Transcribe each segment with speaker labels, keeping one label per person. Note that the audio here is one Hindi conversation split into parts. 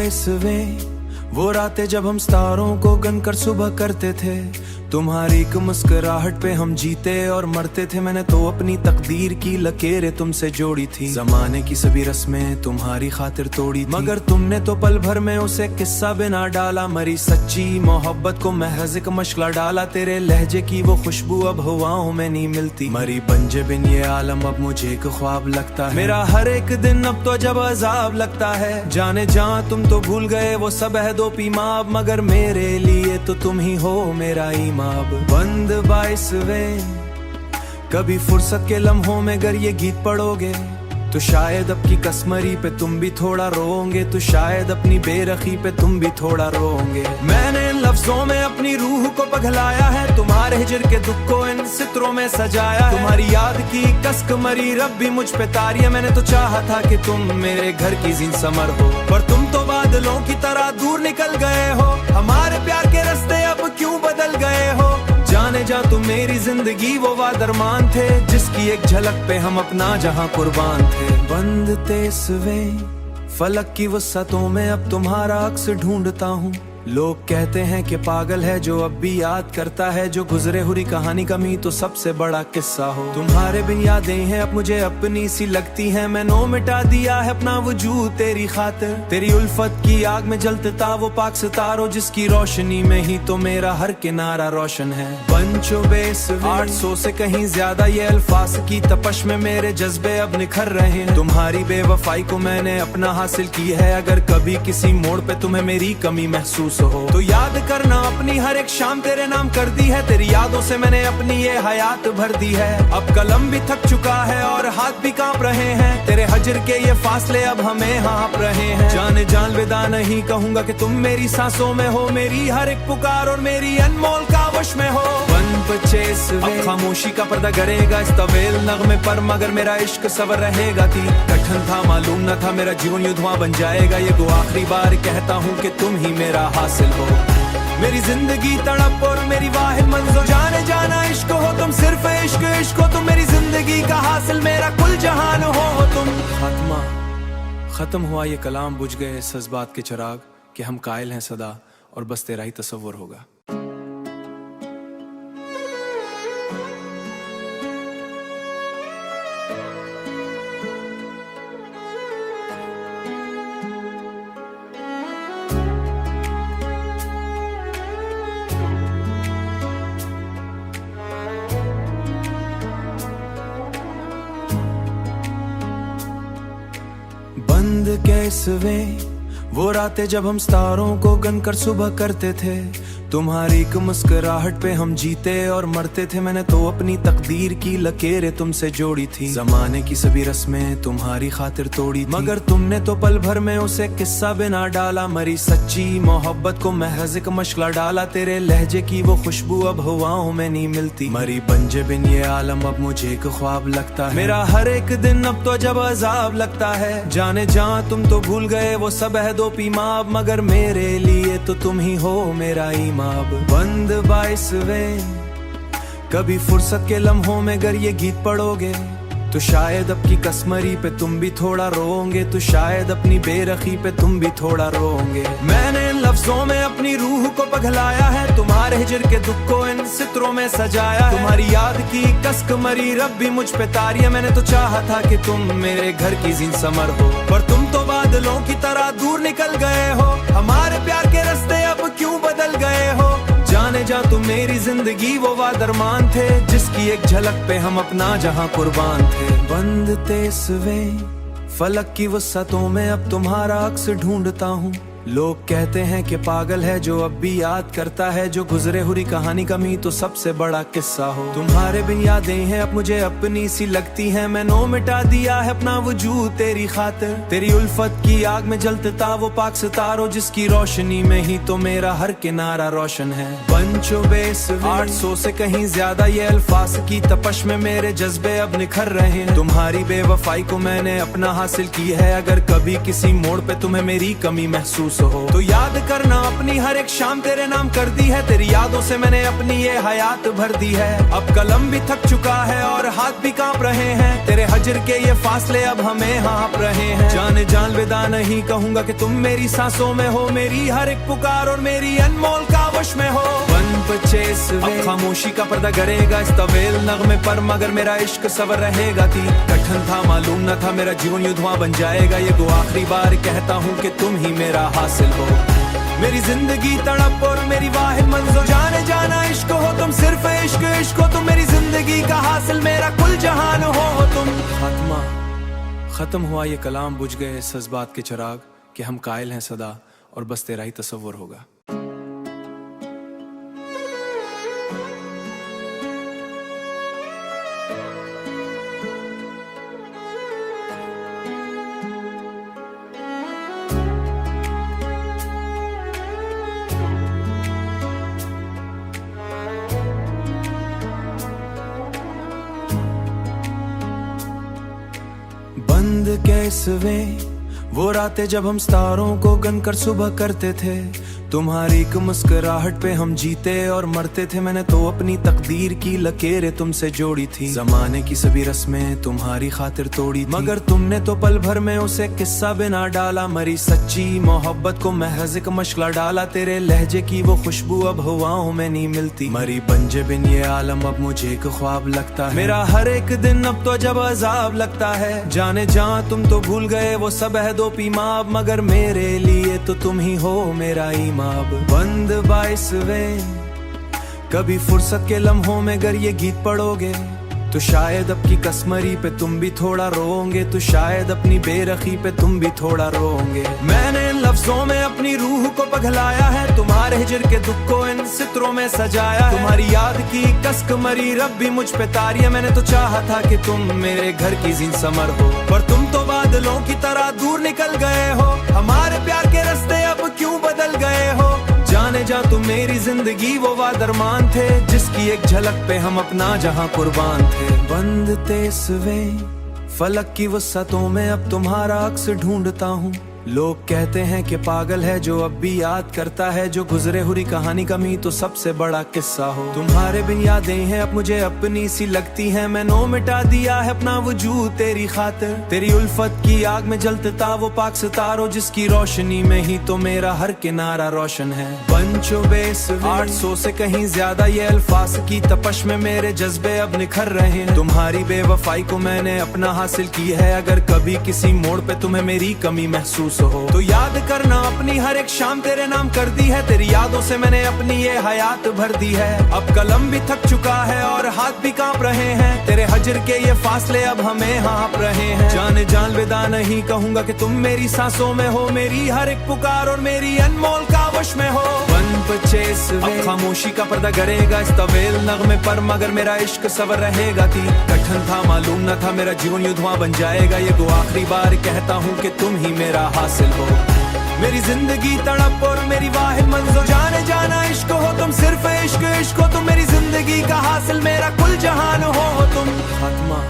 Speaker 1: कैसवें वो रातें जब हम सितारों को गनकर सुबह करते थे, तुम्हारी एक मुस्कुराहट पे हम जीते और मरते थे। मैंने तो अपनी तकदीर की लकीरें तुमसे जोड़ी थी, जमाने की सभी रस्में तुम्हारी खातिर तोड़ी थी, मगर तुमने तो पल भर में उसे किस्सा बिना डाला। मरी सच्ची मोहब्बत को महज एक मशला डाला, तेरे लहजे की वो खुशबू अब हवाओं में नहीं मिलती। मरी पंजे बिन ये आलम अब मुझे एक ख्वाब लगता है, मेरा हर एक दिन अब तो जब अजाब लगता है। जाने जहाँ तुम तो भूल गए वो सब है दो पीमाब, मगर मेरे लिए तो तुम ही हो मेरा ईमान। बंद 22वें कभी फुर्सत के लम्हों में अगर ये गीत पढ़ोगे तो शायद अब की कसमरी पे तुम भी थोड़ा रोओगे, तो शायद अपनी बेरखी पे तुम भी थोड़ा रोओगे। मैंने इन लफ्जों में अपनी रूह को पगलाया है, तुम्हारे हिजर के दुख को इन सित्रों में सजाया है। तुम्हारी याद की कसक मरी रब भी मुझ पे तारी है, मैंने तो चाहा था कि तुम मेरे घर की जीन समर हो, पर तुम तो बादलों की तरह दूर निकल गए हो। हमारे प्यार के रास्ते अब क्यों बदल गए हो, जाने जा तुम मेरी जिंदगी वो वादरमान थे, जिसकी एक झलक पे हम अपना जहां कुर्बान थे। बंद 23वें फलक की वसतों में अब तुम्हारा अक्स ढूंढता हूँ। लोग कहते हैं कि पागल है जो अब भी याद करता है, जो गुजरे हुई कहानी कमी तो सबसे बड़ा किस्सा हो। तुम्हारे बिन यादें हैं अब मुझे अपनी सी लगती हैं, मैंने मिटा दिया है अपना वजूद तेरी खातिर। तेरी उल्फत की आग में जलता वो पाक सितारो, जिसकी रोशनी में ही तो मेरा हर किनारा रोशन है। पंचो 800 से कहीं ज्यादा ये अल्फाज की तपश में मेरे जज्बे अब निखर रहे हैं। तुम्हारी बेवफाई को मैंने अपना हासिल की है, अगर कभी किसी मोड़ पे तुम्हें मेरी कमी महसूस हो तो याद करना अपनी हर एक शाम तेरे नाम कर दी है। तेरी यादों से मैंने अपनी ये हयात भर दी है, अब कलम भी थक चुका है और हाथ भी कांप रहे हैं। तेरे हजर के ये फासले अब हमें हाँप रहे हैं। जाने जान विदा नहीं कहूंगा कि तुम मेरी सांसों में हो, मेरी हर एक पुकार और मेरी अनमोल कावश में हो। 25वें खामोशी का पर्दा करेगा इस तवेल नगमे पर, मगर मेरा इश्क सबर रहेगा। थी कठिन था मालूम न था मेरा जीवन युद्ध बन जाएगा, ये गो आखिरी बार कहता हूँ कि तुम ही मेरा हासिल हो। मेरी जिंदगी तड़प और मेरी वाहिद मंज़िल, जाने जाना इश्क हो तुम, सिर्फ इश्क इश्क हो तुम, मेरी जिंदगी का हासिल मेरा कुल जहान हो तुम। खात्मा खत्म हुआ ये कलाम, बुझ गए इस जज्बात के चिराग, कि हम कायल हैं सदा और बस तेरा ही तसव्वुर होगा। बंद कैसवें वो रातें जब हम सितारों को गनकर सुबह करते थे, तुम्हारी एक मुस्कुराहट पे हम जीते और मरते थे। मैंने तो अपनी तकदीर की लकीरें तुमसे जोड़ी थी, जमाने की सभी रस्में तुम्हारी खातिर तोड़ी थी, मगर तुमने तो पल भर में उसे किस्सा बिना डाला। मरी सच्ची मोहब्बत को महज एक मशला डाला, तेरे लहजे की वो खुशबू अब हवाओं में नहीं मिलती। मरी पंजे बिन ये आलम अब मुझे एक ख्वाब लगता है, मेरा हर एक दिन अब तो जब अजाब लगता है। जाने जहाँ तुम तो भूल गए वो सब है दो पीमाब, मगर मेरे लिए तो तुम ही हो मेरा ईमान। बंद 22वें कभी फुर्सत के लम्हों में अगर ये गीत पढ़ोगे तो शायद अब की कसमरी पे तुम भी थोड़ा रोओगे, तो शायद अपनी बेरखी पे तुम भी थोड़ा रोओगे। मैंने इन लफ्जों में अपनी रूह को पगलाया है, तुम्हारे हिजर के दुख को इन सित्रों में सजाया है। तुम्हारी याद की कसक मरी रब भी मुझ पे तारी है, मैंने तो चाहा था कि तुम मेरे घर की जीन समर हो, पर तुम तो बादलों की तरह दूर निकल गए हो। हमारे प्यार के रास्ते अब क्यों बदल गए हो, जाने जा तुम मेरी जिंदगी वो वादरमान थे, जिसकी एक झलक पे हम अपना जहां कुर्बान थे। बंद 23वें फलक की वसतों में अब तुम्हारा अक्स ढूंढता हूँ। लोग कहते हैं कि पागल है जो अब भी याद करता है, जो गुजरे हुई कहानी कमी तो सबसे बड़ा किस्सा हो। तुम्हारे बिन यादें हैं अब मुझे अपनी सी लगती हैं, मैंने मिटा दिया है अपना वजूद तेरी खातिर। तेरी उल्फत की आग में जलता वो पाक सितारो, जिसकी रोशनी में ही तो मेरा हर किनारा रोशन है। पंचो 800 से कहीं ज्यादा ये अल्फाज की तपश में मेरे जज्बे अब निखर रहे हैं। तुम्हारी बेवफाई को मैंने अपना हासिल की है, अगर कभी किसी मोड़ पे तुम्हें मेरी कमी महसूस महसूस हो। तो याद करना अपनी हर एक शाम तेरे नाम कर दी है, तेरी यादों से मैंने अपनी ये हयात भर दी है। अब कलम भी थक चुका है और हाथ भी कांप रहे हैं, तेरे हजर के ये फासले अब हमें हाँप रहे हैं। जाने जान विदा नहीं कहूंगा कि तुम मेरी सांसों में हो, मेरी हर एक पुकार और मेरी अनमोल कावश में हो। 1 खामोशी का पर्दा करेगा इस तवेल नगमे पर, मगर मेरा इश्क सबर रहेगा। थी कठिन था, मालूम न था मेरा जीवन युद्ध बन जाएगा। ये गो आखिरी बार कहता हूँ कि तुम ही मेरा हासिल हो। मेरी जिंदगी तड़प और मेरी वाहिद मंज़िल, जाने जाना इश्क हो तुम, सिर्फ इश्क इश्क हो तुम। मेरी जिंदगी का हासिल, मेरा कुल जहान हो तुम। खात्मा खत्म हुआ ये कलाम, बुझ गए इस जज्बात के चिराग कि हम कायल हैं सदा और बस तेरा ही तसव्वुर होगा। बंद कैसवे वो रातें जब हम सितारों को गनकर सुबह करते थे, तुम्हारी एक मुस्कुराहट पे हम जीते और मरते थे। मैंने तो अपनी तकदीर की लकीरें तुमसे जोड़ी थी, जमाने की सभी रस्में तुम्हारी खातिर तोड़ी थी, मगर तुमने तो पल भर में उसे किस्सा बिना डाला। मरी सच्ची मोहब्बत को महज एक मशला डाला, तेरे लहजे की वो खुशबू अब हवाओं में नहीं मिलती। मरी पंजे बिन ये आलम अब मुझे एक ख्वाब लगता है, मेरा हर एक दिन अब तो जब अजाब लगता है। जाने जहाँ तुम तो भूल गए वो सब है दो पीमाब, मगर मेरे लिए तो तुम ही हो मेरा ईमान। बंद 22वें कभी फुर्सत के लम्हों में अगर ये गीत पढ़ोगे, तो शायद अब की कसमरी पे तुम भी थोड़ा रोओगे, तो शायद अपनी बेरखी पे तुम भी थोड़ा रोओगे। मैंने इन लफ्जों में अपनी रूह को पगलाया है, तुम्हारे हिजर के दुख को इन सितरों में सजाया है। तुम्हारी याद की कसक मरी रब भी मुझ पे तारी है, मैंने तो चाहा था कि तुम मेरे घर की जीन समर हो, पर तुम तो बादलों की तरह दूर निकल गए हो। हमारे प्यार के रास्ते अब क्यों बदल गए हो, जाने जा तुम मेरी जिंदगी वो वादरमान थे, जिसकी एक झलक पे हम अपना जहां कुर्बान थे। बंद 23वें फलक की वसतों में अब तुम्हारा अक्स ढूंढता हूँ, लोग कहते हैं कि पागल है जो अब भी याद करता है, जो गुजरे हुई कहानी कमी तो सबसे बड़ा किस्सा हो। तुम्हारे बिन यादें हैं अब मुझे अपनी सी लगती हैं, मैंने मिटा दिया है अपना वजूद तेरी खातिर। तेरी उल्फत की आग में जलता वो पाक सितारो, जिसकी रोशनी में ही तो मेरा हर किनारा रोशन है। 800 से कहीं ज्यादा ये अल्फाज की तपश में मेरे जज्बे अब निखर रहे हैं। तुम्हारी बेवफाई को मैंने अपना हासिल की है, अगर कभी किसी मोड़ पे तुम्हें मेरी कमी महसूस हो, तो याद करना अपनी हर एक शाम तेरे नाम कर दी है, तेरी यादों से मैंने अपनी ये हयात भर दी है। अब कलम भी थक चुका है और हाथ भी कांप रहे हैं, तेरे हजर के ये फासले अब हमें हाँप रहे हैं। जाने जान विदा नहीं कहूंगा कि तुम मेरी सांसों में हो, मेरी हर एक पुकार और मेरी अनमोल कावश में हो। 1 खामोशी का पर्दा करेगा इस तवेल नगमे पर, मगर मेरा इश्क सबर रहेगा। थी कठिन था, मालूम न था मेरा जीवन युद्ध बन जाएगा। ये गो आखिरी बार कहता हूँ कि तुम ही मेरा हासिल हो। मेरी जिंदगी तड़प और मेरी वाहिद मंज़िल, जाने जाना इश्क हो तुम, सिर्फ इश्क इश्क हो तुम। मेरी जिंदगी का हासिल, मेरा कुल जहान हो तुम। खात्मा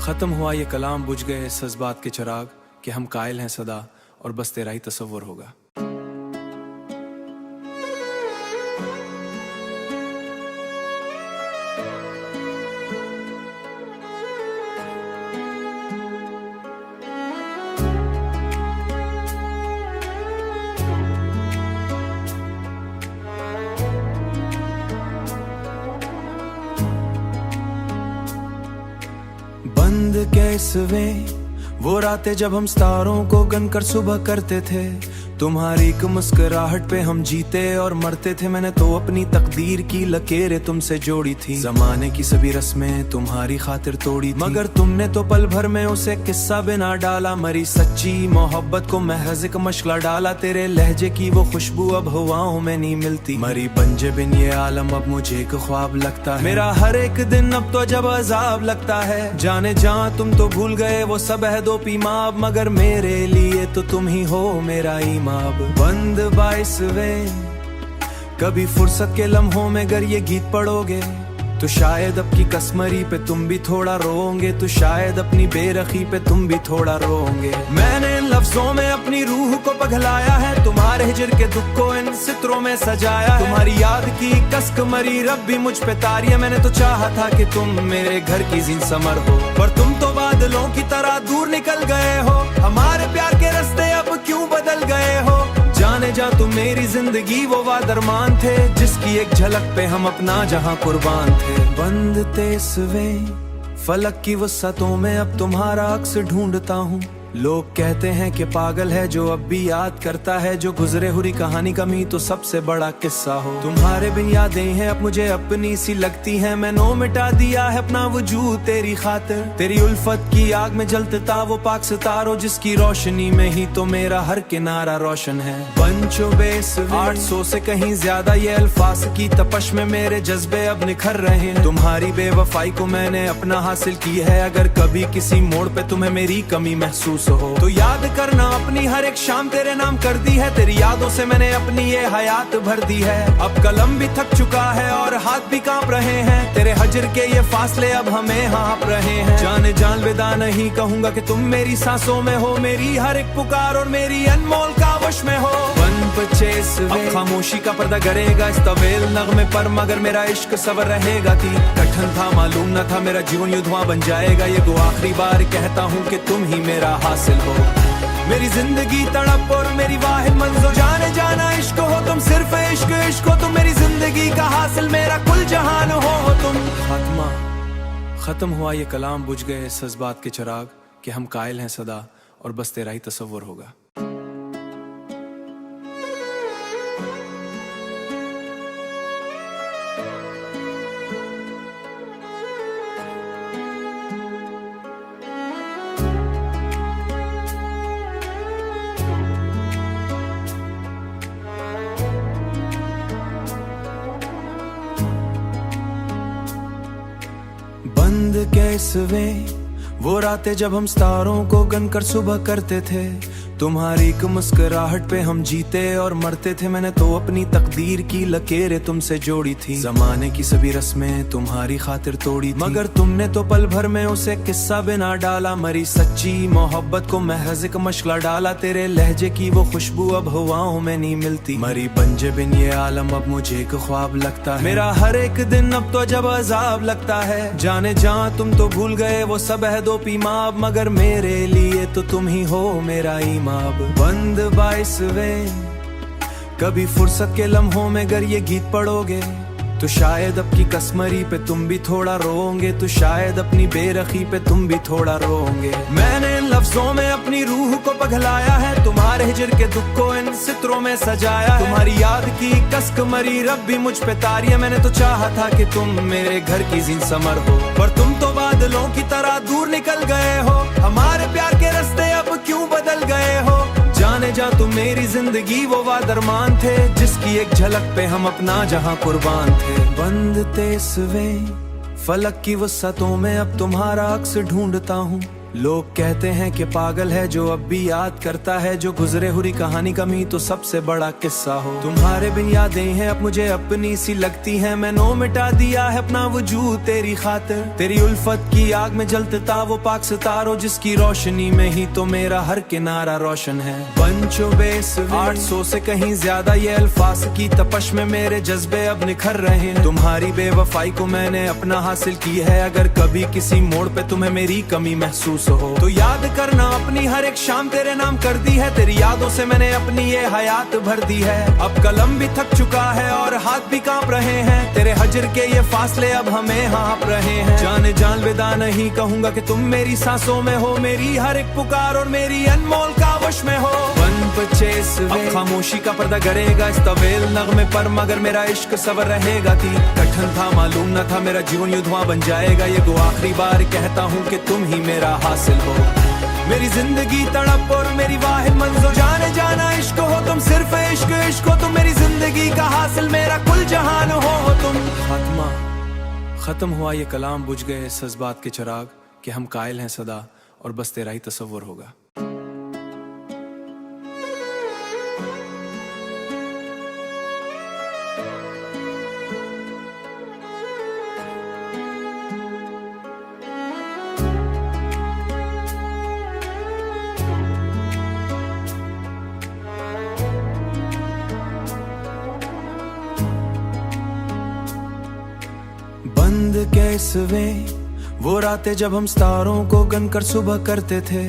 Speaker 1: खत्म हुआ ये कलाम, बुझ गए इस जज्बात के चिराग कि हम कायल हैं सदा और बस तेरा ही तसव्वुर होगा। बंद कैसवें वो रातें जब हम सितारों को गनकर सुबह करते थे, तुम्हारी एक मुस्कुराहट पे हम जीते और मरते थे। मैंने तो अपनी तकदीर की लकीरें तुमसे जोड़ी थी, जमाने की सभी रस्में तुम्हारी खातिर तोड़ी थी, मगर तुमने तो पल भर में उसे किस्सा बिना डाला। मरी सच्ची मोहब्बत को महज एक मशला डाला, तेरे लहजे की वो खुशबू अब हवाओं में नहीं मिलती। मरी पंजे बिन ये आलम अब मुझे एक ख्वाब लगता है, मेरा हर एक दिन अब तो जब अजाब लगता है। जाने जहाँ तुम तो भूल गए वो सब है दो पीमाब, मगर मेरे लिए तो तुम ही हो मेरा ईमान। बंद 22वें कभी फुर्सत के लम्हों में अगर ये गीत पढ़ोगे, तो शायद अब की कसमरी पे तुम भी थोड़ा रोओगे, तो शायद अपनी बेरखी पे तुम भी थोड़ा रोओगे। मैंने लफ्जों में अपनी रूह को पगलाया है, तुम्हारे हिजर के दुख को इन सितरों में सजाया है। तुम्हारी याद की कसक मरी रब भी मुझ पे तारी है, मैंने तो चाहा था कि तुम मेरे घर की जीन समर हो, पर तुम तो बादलों की तरह दूर निकल गए हो। हमारे प्यार के रास्ते अब क्यों बदल गए हो, जाने जा तुम मेरी जिंदगी वो वादरमान थे, जिसकी एक झलक पे हम अपना जहां कुर्बान थे। बंद तेसवें फलक की वसतों में अब तुम्हारा अक्स ढूंढता हूँ, लोग कहते हैं कि पागल है जो अब भी याद करता है, जो गुजरे हुई कहानी कमी तो सबसे बड़ा किस्सा हो। तुम्हारे बिन यादें हैं अब मुझे अपनी सी लगती हैं, मैंने मिटा दिया है अपना वजूद तेरी खातिर। तेरी उल्फत की आग में जलता वो पाक सितारो, जिसकी रोशनी में ही तो मेरा हर किनारा रोशन है। पंचो बेस 800 से कहीं ज्यादा ये अल्फाज की तपश में मेरे जज्बे अब निखर रहे हैं। तुम्हारी बेवफाई को मैंने अपना हासिल की है, अगर कभी किसी मोड़ पे तुम्हें मेरी कमी महसूस हो तो याद करना अपनी हर एक शाम तेरे नाम कर दी है। तेरी यादों से मैंने अपनी ये हयात भर दी है, अब कलम भी थक चुका है और हाथ भी कांप रहे हैं। तेरे हजर के ये फासले अब हमें हाँप रहे हैं, जाने जान विदा नहीं कहूंगा कि तुम मेरी सांसों में हो, मेरी हर एक पुकार और मेरी अनमोल कावश में हो। अब खामोशी का पर्दा करेगा इस तवेल नगमे पर, मगर मेरा इश्क सवर रहेगा थी। कठिन था मालूम न था मेरा जीवन युद्ध बन जाएगा, ये गो आखिरी बार कहता हूँ कि तुम ही मेरा हासिल हो। मेरी जिंदगी तड़प और मेरी वाहिद मंजो, जाने जाना इश्क हो तुम, सिर्फ इश्क इश्क हो तुम, मेरी जिंदगी का हासिल मेरा कुल जहान हो तुम। खात्मा खत्म हुआ ये कलाम, बुझ गए इस जज्बात के चिराग, कि हम कायल हैं सदा और बस तेरा ही तसव्वुर होगा। बंद कैसवे वो रातें जब हम सितारों को गनकर सुबह करते थे, तुम्हारी एक मुस्कुराहट पे हम जीते और मरते थे। मैंने तो अपनी तकदीर की लकीरें तुमसे जोड़ी थी, जमाने की सभी रस्में तुम्हारी खातिर तोड़ी थी, मगर तुमने तो पल भर में उसे किस्सा बिना डाला। मरी सच्ची मोहब्बत को महज एक मशला डाला, तेरे लहजे की वो खुशबू अब हवाओं में नहीं मिलती। मरी पंजे बिन ये आलम अब मुझे एक ख्वाब लगता है, मेरा हर एक दिन अब तो जब अजाब लगता है। जाने जा तुम तो भूल गए वो सब है दो पीमाब, मगर मेरे लिए तो तुम ही हो मेरा ईमान। बंद 22वें कभी फुर्सत के लम्हों में अगर ये गीत पढ़ोगे, तो शायद अब की कसमरी पे तुम भी थोड़ा रोओगे, तो शायद अपनी बेरखी पे तुम भी थोड़ा रोओगे। मैंने इन लफ्जों में अपनी रूह को पगलाया है, तुम्हारे हिजर के दुख को इन सितरों में सजाया है। तुम्हारी याद की कसक मरी रब भी मुझ पे तारी है, मैंने तो चाहा था कि तुम मेरे घर की जीन समर हो, पर तुम तो बादलों की तरह दूर निकल गए हो। हमारे प्यार के रास्ते अब क्यों बदल गए हो, जाने जा तुम मेरी जिंदगी वो वादरमान थे, जिसकी एक झलक पे हम अपना जहां कुर्बान थे। बंद तेसवें फलक की वसतों में अब तुम्हारा अक्स ढूंढता हूँ, लोग कहते हैं कि पागल है जो अब भी याद करता है, जो गुजरे हुई कहानी कमी तो सबसे बड़ा किस्सा हो। तुम्हारे बिन यादें हैं अब मुझे अपनी सी लगती हैं, मैंने मिटा दिया है अपना वजूद तेरी खातिर। तेरी उल्फत की आग में जलता वो पाक सितारो, जिसकी रोशनी में ही तो मेरा हर किनारा रोशन है। पंचो बेस 800 से कहीं ज्यादा ये अल्फाज की तपश में मेरे जज्बे अब निखर रहे हैं। तुम्हारी बेवफाई को मैंने अपना हासिल की है, अगर कभी किसी मोड़ पे तुम्हें मेरी कमी महसूस हो तो याद करना अपनी हर एक शाम तेरे नाम कर दी है। तेरी यादों से मैंने अपनी ये हयात भर दी है, अब कलम भी थक चुका है और हाथ भी कांप रहे हैं। तेरे हजर के ये फासले अब हमें हाँप रहे हैं, जाने जान विदा नहीं कहूंगा कि तुम मेरी सांसों में हो, मेरी हर एक पुकार और मेरी अनमोल कावश में हो। अब खामोशी का पर्दा करेगा इस तवेल नगमे पर, मगर मेरा इश्क सवर रहेगा थी। कठिन था मालूम न था मेरा जीवन युद्ध बन जाएगा, ये गो आखिरी बार कहता हूँ कि तुम ही मेरा हासिल हो। मेरी जिंदगी तड़प और मेरी वाहिद मंजो, जाने जाना इश्क हो तुम, सिर्फ इश्क इश्क हो तुम, मेरी जिंदगी का हासिल मेरा कुल जहान हो तुम। खात्मा खत्म हुआ ये कलाम, बुझ गए इस जज्बात के चिराग, कि हम कायल हैं सदा और बस तेरा ही तसव्वुर होगा। बंद कैसवे वो रातें जब हम सितारों को गनकर सुबह करते थे,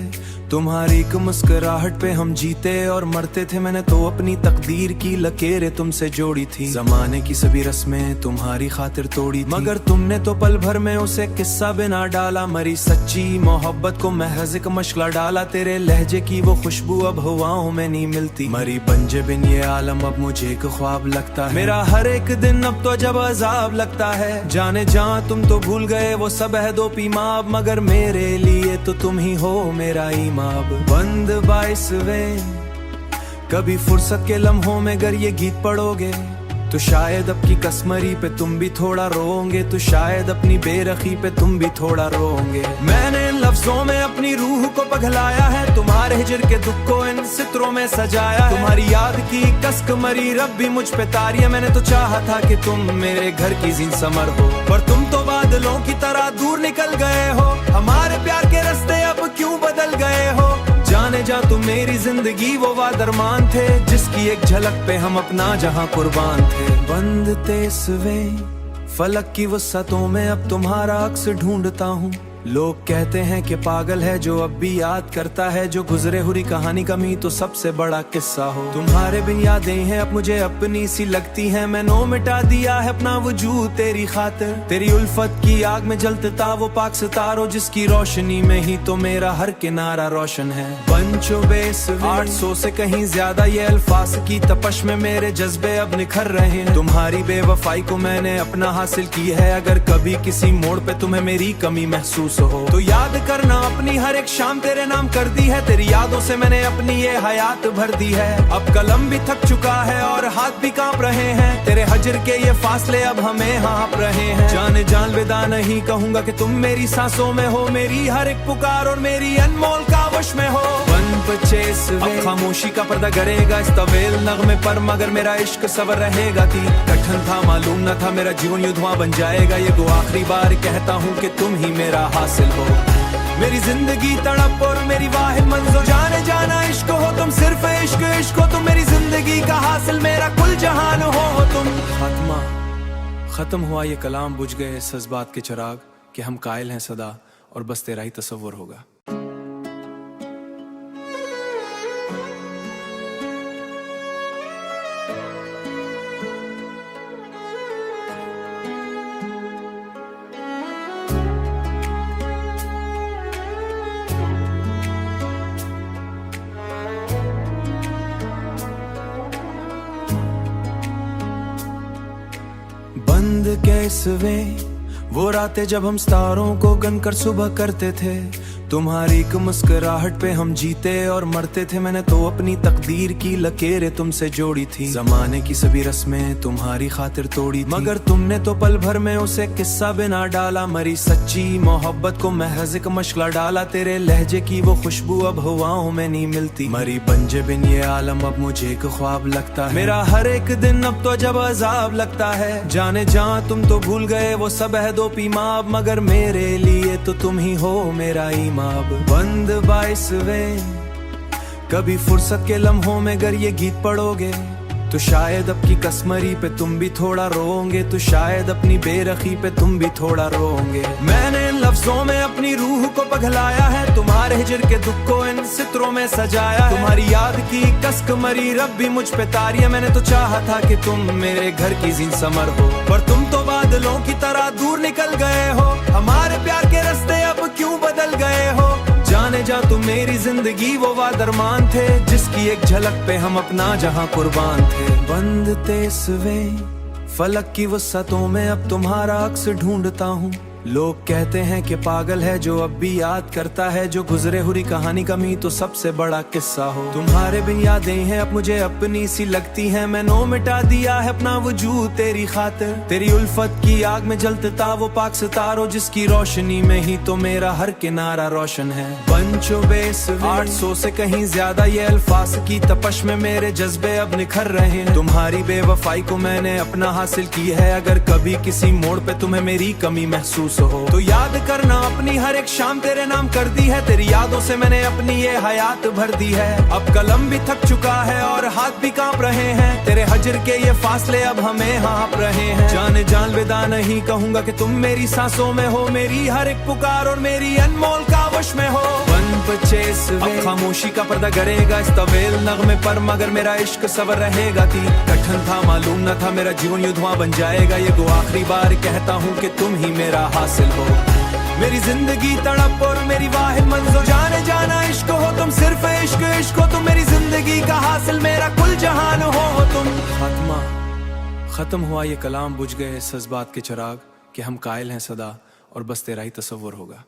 Speaker 1: तुम्हारी एक मुस्कुराहट पे हम जीते और मरते थे। मैंने तो अपनी तकदीर की लकीरें तुमसे जोड़ी थी, जमाने की सभी रस्में तुम्हारी खातिर तोड़ी थी, मगर तुमने तो पल भर में उसे किस्सा बिना डाला। मरी सच्ची मोहब्बत को महज एक मशला डाला, तेरे लहजे की वो खुशबू अब हवाओं में नहीं मिलती। मरी बंजे बिन ये आलम अब मुझे एक ख्वाब लगता है, मेरा हर एक दिन अब तो जब अजाब लगता है। जाने जहाँ तुम तो भूल गए वो सब है दो पीमाब, मगर मेरे लिए तो तुम ही हो मेरा ईमान। बंद 22वें कभी फुर्सत के लम्हों में अगर ये गीत पढ़ोगे तो शायद अब की कसमरी पे तुम भी थोड़ा रोओगे, तो शायद अपनी बेरखी पे तुम भी थोड़ा रोओगे। मैंने इन लफ्जों में अपनी रूह को पगलाया है, तुम्हारे हिजर के दुख को इन सित्रों में सजाया है। तुम्हारी याद की कसक मरी रब भी मुझ पे तारी है, मैंने तो चाहा था कि तुम मेरे घर की जीन समर हो, पर तुम तो बादलों की तरह दूर निकल गए हो। हमारे प्यार के रास्ते अब क्यों बदल गए हो, जाने जा तुम मेरी जिंदगी वो वादरमान थे, जिसकी एक झलक पे हम अपना जहां कुर्बान थे। बंद 23वें फलक की वसतों में अब तुम्हारा अक्स ढूंढता हूँ। लोग कहते हैं कि पागल है जो अब भी याद करता है, जो गुजरे हुई कहानी कमी तो सबसे बड़ा किस्सा हो। तुम्हारे बिन यादें हैं अब मुझे अपनी सी लगती हैं, मैंने मिटा दिया है अपना वजूद तेरी खातिर। तेरी उल्फत की आग में जलता वो पाक सितारो, जिसकी रोशनी में ही तो मेरा हर किनारा रोशन है। पंचो बेस 800 से कहीं ज्यादा ये अल्फाज की तपश में मेरे जज्बे अब निखर रहे हैं। तुम्हारी बेवफाई को मैंने अपना हासिल की है, अगर कभी किसी मोड़ पे तुम्हें मेरी कमी महसूस हो तो याद करना अपनी हर एक शाम तेरे नाम कर दी है। तेरी यादों से मैंने अपनी ये हयात भर दी है, अब कलम भी थक चुका है और हाथ भी कांप रहे हैं। तेरे हजर के ये फासले अब हमें हाँप रहे हैं। जाने जान विदा नहीं कहूंगा कि तुम मेरी सांसों में हो, मेरी हर एक पुकार और मेरी अनमोल कावश में हो। 25वें खामोशी का पर्दा करेगा इस तवेल नगमे पर, मगर मेरा इश्क सबर रहेगा। थी कठिन था मालूम न था मेरा जीवन युद्ध बन जाएगा, ये तो आखिरी बार कहता हूँ कि तुम ही मेरा हासिल हो। मेरी जिंदगी तड़प और मेरी वाहिद मंज़िल, जाने जाना इश्क हो तुम, सिर्फ इश्क इश्क हो तुम, मेरी जिंदगी का हासिल मेरा कुल जहान हो तुम। खात्मा खत्म हुआ ये कलाम, बुझ गए इस जज्बात के चिराग, कि हम कायल हैं सदा और बस तेरा ही तसव्वुर होगा। बंद कैसवें वो रातें जब हम सितारों को गनकर सुबह करते थे, तुम्हारी एक मुस्कुराहट पे हम जीते और मरते थे। मैंने तो अपनी तकदीर की लकीरें तुमसे जोड़ी थी, जमाने की सभी रस्में तुम्हारी खातिर तोड़ी थी, मगर तुमने तो पल भर में उसे किस्सा बिना डाला। मरी सच्ची मोहब्बत को महज एक मशला डाला, तेरे लहजे की वो खुशबू अब हवाओं में नहीं मिलती। मरी बंजे बिन ये आलम अब मुझे एक ख्वाब लगता है, मेरा हर एक दिन अब तो जब अजाब लगता है। जाने जहाँ तुम तो भूल गए वो सब है दो पीमाब, मगर मेरे लिए तो तुम ही हो मेरा ईमान। बंद 22वें कभी फुर्सत के लम्हों में अगर ये गीत पढ़ोगे तो शायद अब की कसमरी पे तुम भी थोड़ा रोओगे, तो शायद अपनी बेरखी पे तुम भी थोड़ा रोओगे। मैंने इन लफ्जों में अपनी रूह को पगलाया है, तुम्हारे हिजर के दुख को इन सित्रों में सजाया है। तुम्हारी याद की कसक मरी रब भी मुझ पे तारी है, मैंने तो चाहा था कि तुम मेरे घर की जीन समर हो, पर तुम तो बादलों की तरह दूर निकल गए हो। हमारे प्यार के रास्ते अब क्यों बदल गए हो, जाने जा तुम मेरी जिंदगी वो वादरमान थे, जिसकी एक झलक पे हम अपना जहां कुर्बान थे। बंद 23वें फलक की वसतों में अब तुम्हारा अक्स ढूंढता हूँ। लोग कहते हैं कि पागल है जो अब भी याद करता है, जो गुजरे हुई कहानी कमी तो सबसे बड़ा किस्सा हो। तुम्हारे बिन यादें हैं अब मुझे अपनी सी लगती हैं, मैंने मिटा दिया है अपना वजूद तेरी खातिर। तेरी उल्फत की आग में जलता वो पाक सितारो, जिसकी रोशनी में ही तो मेरा हर किनारा रोशन है। पंचो बेस 800 से कहीं ज्यादा ये अल्फाज की तपश में मेरे जज्बे अब निखर रहे हैं। तुम्हारी बेवफाई को मैंने अपना हासिल की है, अगर कभी किसी मोड़ पे तुम्हें मेरी कमी महसूस लफ्ज हो। तो याद करना अपनी हर एक शाम तेरे नाम कर दी है, तेरी यादों से मैंने अपनी ये हयात भर दी है। अब कलम भी थक चुका है और हाथ भी कांप रहे हैं, तेरे हजर के ये फासले अब हमें हाँप रहे हैं। जाने जान विदा नहीं कहूंगा कि तुम मेरी सांसों में हो, मेरी हर एक पुकार और मेरी अनमोल कावश में हो। अब खामोशी का पर्दा करेगा इस तवेल नगमे पर, मगर मेरा इश्क सबर रहेगा। थी कठिन था मालूम न था मेरा जीवन युद्ध बन जाएगा, ये गो आखिरी बार कहता हूँ कि तुम ही मेरा हासिल हो। मेरी जिंदगी तड़प और मेरी वाहिद मंज़िल, जाने जाना इश्क हो तुम, सिर्फ इश्क इश्क हो तुम, मेरी जिंदगी का हासिल मेरा कुल जहान हो तुम। खात्मा खत्म हुआ ये कलाम, बुझ गए इस जज्बात के चिराग कि हम कायल हैं सदा और बस तेरा ही तस्वुर होगा।